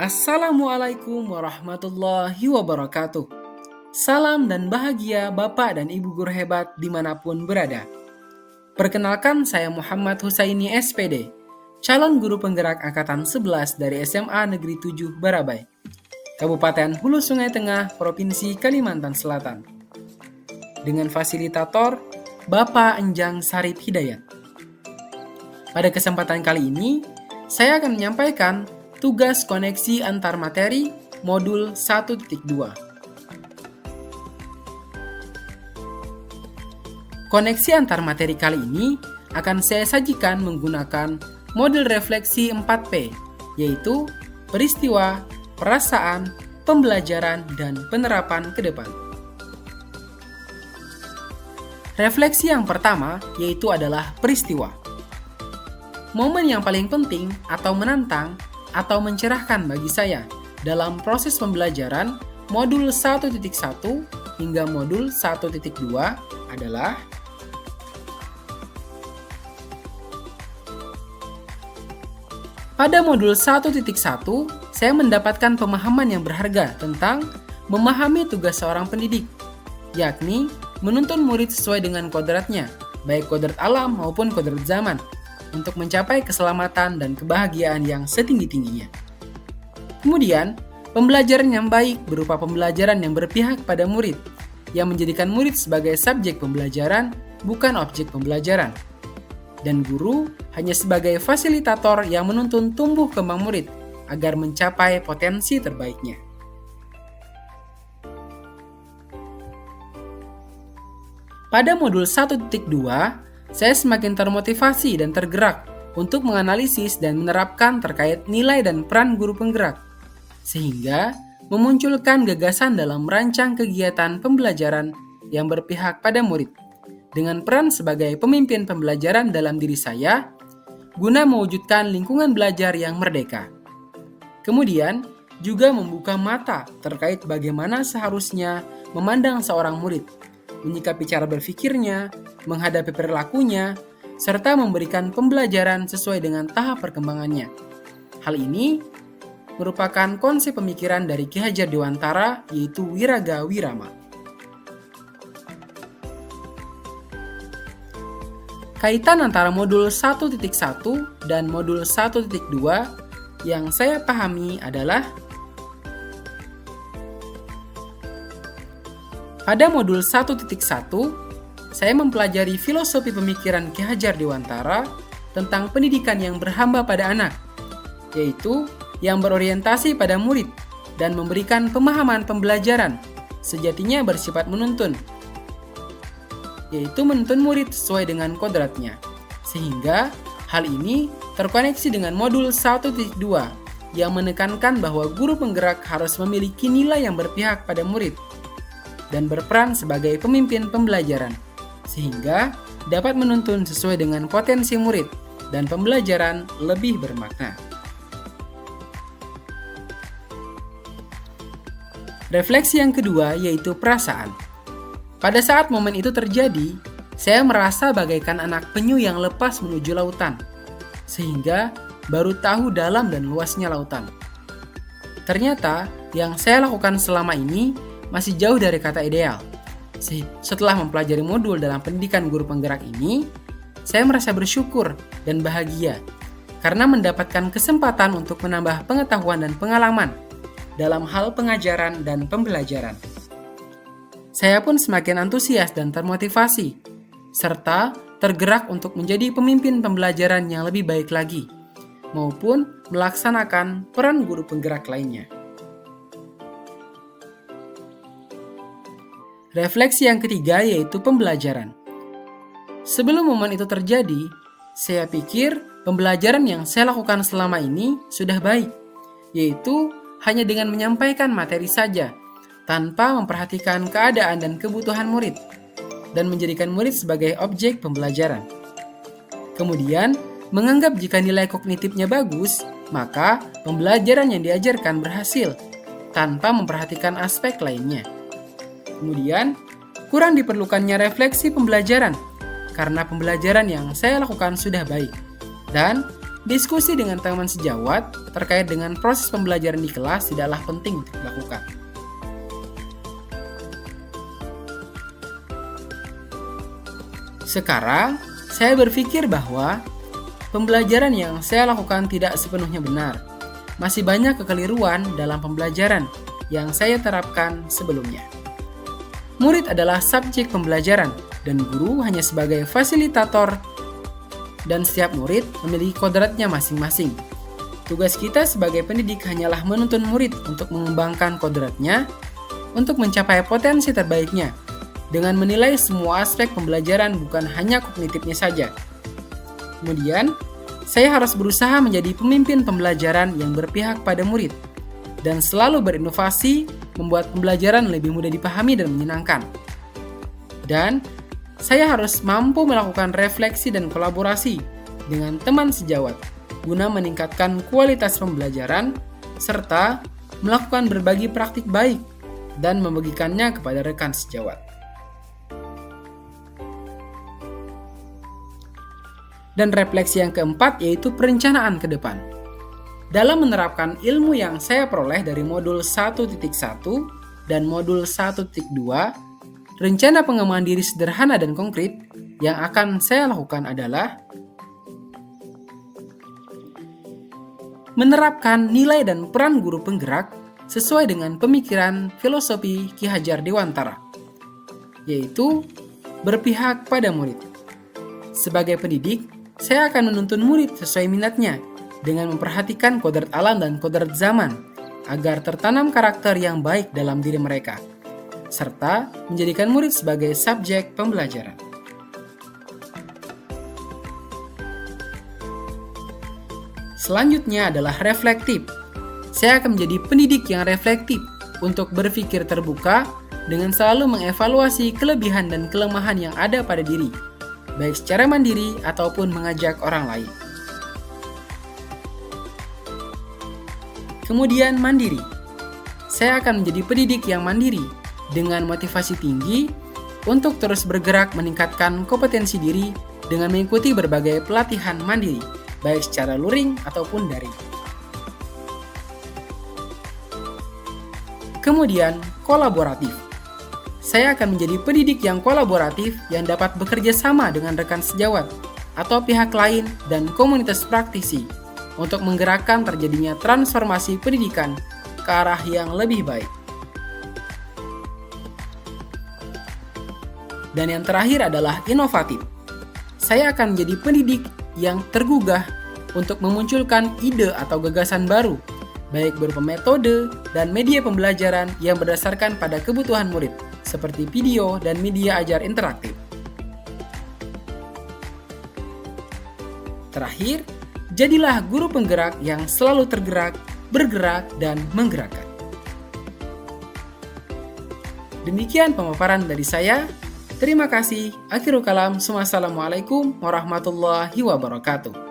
Assalamualaikum warahmatullahi wabarakatuh. Salam dan bahagia Bapak dan Ibu guru hebat dimanapun berada. Perkenalkan, saya Muhammad Husaini SPD, calon guru penggerak Angkatan 11 dari SMA Negeri 7 Barabai, Kabupaten Hulu Sungai Tengah, Provinsi Kalimantan Selatan. Dengan fasilitator Bapak Enjang Sarip Hidayat. Pada kesempatan kali ini, saya akan menyampaikan tugas koneksi antar materi modul 1.2. Koneksi antar materi kali ini akan saya sajikan menggunakan model refleksi 4P, yaitu peristiwa, perasaan, pembelajaran, dan penerapan ke depan. Refleksi yang pertama yaitu adalah peristiwa. Momen yang paling penting atau menantang atau mencerahkan bagi saya dalam proses pembelajaran modul 1.1 hingga modul 1.2 adalah pada modul 1.1 saya mendapatkan pemahaman yang berharga tentang memahami tugas seorang pendidik, yakni menuntun murid sesuai dengan kodratnya, baik kodrat alam maupun kodrat zaman, untuk mencapai keselamatan dan kebahagiaan yang setinggi-tingginya. Kemudian, pembelajaran yang baik berupa pembelajaran yang berpihak pada murid, yang menjadikan murid sebagai subjek pembelajaran, bukan objek pembelajaran. Dan guru hanya sebagai fasilitator yang menuntun tumbuh kembang murid agar mencapai potensi terbaiknya. Pada modul 1.2, saya semakin termotivasi dan tergerak untuk menganalisis dan menerapkan terkait nilai dan peran guru penggerak, sehingga memunculkan gagasan dalam merancang kegiatan pembelajaran yang berpihak pada murid, dengan peran sebagai pemimpin pembelajaran dalam diri saya, guna mewujudkan lingkungan belajar yang merdeka. Kemudian, juga membuka mata terkait bagaimana seharusnya memandang seorang murid, menyikapi cara berpikirnya, menghadapi perilakunya, serta memberikan pembelajaran sesuai dengan tahap perkembangannya. Hal ini merupakan konsep pemikiran dari Ki Hajar Dewantara, yaitu Wiraga Wirama. Kaitan antara modul 1.1 dan modul 1.2 yang saya pahami adalah pada modul 1.1, saya mempelajari filosofi pemikiran Ki Hajar Dewantara tentang pendidikan yang berhamba pada anak, yaitu yang berorientasi pada murid dan memberikan pemahaman pembelajaran, sejatinya bersifat menuntun, yaitu menuntun murid sesuai dengan kodratnya, sehingga hal ini terkoneksi dengan modul 1.2 yang menekankan bahwa guru penggerak harus memiliki nilai yang berpihak pada murid dan berperan sebagai pemimpin pembelajaran, sehingga dapat menuntun sesuai dengan potensi murid dan pembelajaran lebih bermakna. Refleksi yang kedua yaitu perasaan. Pada saat momen itu terjadi, saya merasa bagaikan anak penyu yang lepas menuju lautan, sehingga baru tahu dalam dan luasnya lautan. Ternyata yang saya lakukan selama ini masih jauh dari kata ideal. Setelah mempelajari modul dalam pendidikan guru penggerak ini, saya merasa bersyukur dan bahagia karena mendapatkan kesempatan untuk menambah pengetahuan dan pengalaman dalam hal pengajaran dan pembelajaran. Saya pun semakin antusias dan termotivasi, serta tergerak untuk menjadi pemimpin pembelajaran yang lebih baik lagi, maupun melaksanakan peran guru penggerak lainnya. Refleksi yang ketiga yaitu pembelajaran. Sebelum momen itu terjadi, saya pikir pembelajaran yang saya lakukan selama ini sudah baik, yaitu hanya dengan menyampaikan materi saja, tanpa memperhatikan keadaan dan kebutuhan murid, dan menjadikan murid sebagai objek pembelajaran. Kemudian, menganggap jika nilai kognitifnya bagus, maka pembelajaran yang diajarkan berhasil, tanpa memperhatikan aspek lainnya. Kemudian, kurang diperlukannya refleksi pembelajaran, karena pembelajaran yang saya lakukan sudah baik, dan Diskusi dengan teman sejawat terkait dengan proses pembelajaran di kelas tidaklah penting untuk dilakukan. Sekarang, saya berpikir bahwa pembelajaran yang saya lakukan tidak sepenuhnya benar. Masih banyak kekeliruan dalam pembelajaran yang saya terapkan sebelumnya. Murid adalah subjek pembelajaran dan guru hanya sebagai fasilitator, dan setiap murid memiliki kodratnya masing-masing. Tugas kita sebagai pendidik hanyalah menuntun murid untuk mengembangkan kodratnya untuk mencapai potensi terbaiknya dengan menilai semua aspek pembelajaran bukan hanya kognitifnya saja. Kemudian, saya harus berusaha menjadi pemimpin pembelajaran yang berpihak pada murid dan selalu berinovasi membuat pembelajaran lebih mudah dipahami dan menyenangkan. Dan saya harus mampu melakukan refleksi dan kolaborasi dengan teman sejawat guna meningkatkan kualitas pembelajaran serta melakukan berbagi praktik baik dan membagikannya kepada rekan sejawat. Dan refleksi yang keempat yaitu perencanaan ke depan. Dalam menerapkan ilmu yang saya peroleh dari modul 1.1 dan modul 1.2, rencana pengembangan diri sederhana dan konkret yang akan saya lakukan adalah menerapkan nilai dan peran guru penggerak sesuai dengan pemikiran filosofi Ki Hajar Dewantara, yaitu berpihak pada murid. Sebagai pendidik, saya akan menuntun murid sesuai minatnya dengan memperhatikan kodrat alam dan kodrat zaman agar tertanam karakter yang baik dalam diri mereka, serta menjadikan murid sebagai subjek pembelajaran. Selanjutnya adalah reflektif. Saya akan menjadi pendidik yang reflektif untuk berpikir terbuka dengan selalu mengevaluasi kelebihan dan kelemahan yang ada pada diri, baik secara mandiri ataupun mengajak orang lain. Kemudian mandiri. Saya akan menjadi pendidik yang mandiri dengan motivasi tinggi untuk terus bergerak meningkatkan kompetensi diri dengan mengikuti berbagai pelatihan mandiri, baik secara luring ataupun daring. Kemudian, kolaboratif. Saya akan menjadi pendidik yang kolaboratif yang dapat bekerja sama dengan rekan sejawat atau pihak lain dan komunitas praktisi untuk menggerakkan terjadinya transformasi pendidikan ke arah yang lebih baik. Dan yang terakhir adalah inovatif. Saya akan menjadi pendidik yang tergugah untuk memunculkan ide atau gagasan baru, baik berupa metode dan media pembelajaran yang berdasarkan pada kebutuhan murid, seperti video dan media ajar interaktif. Terakhir, jadilah guru penggerak yang selalu tergerak, bergerak, dan menggerakkan. Demikian pemaparan dari saya. Terima kasih. Akhirul kalam. Wassalamualaikum warahmatullahi wabarakatuh.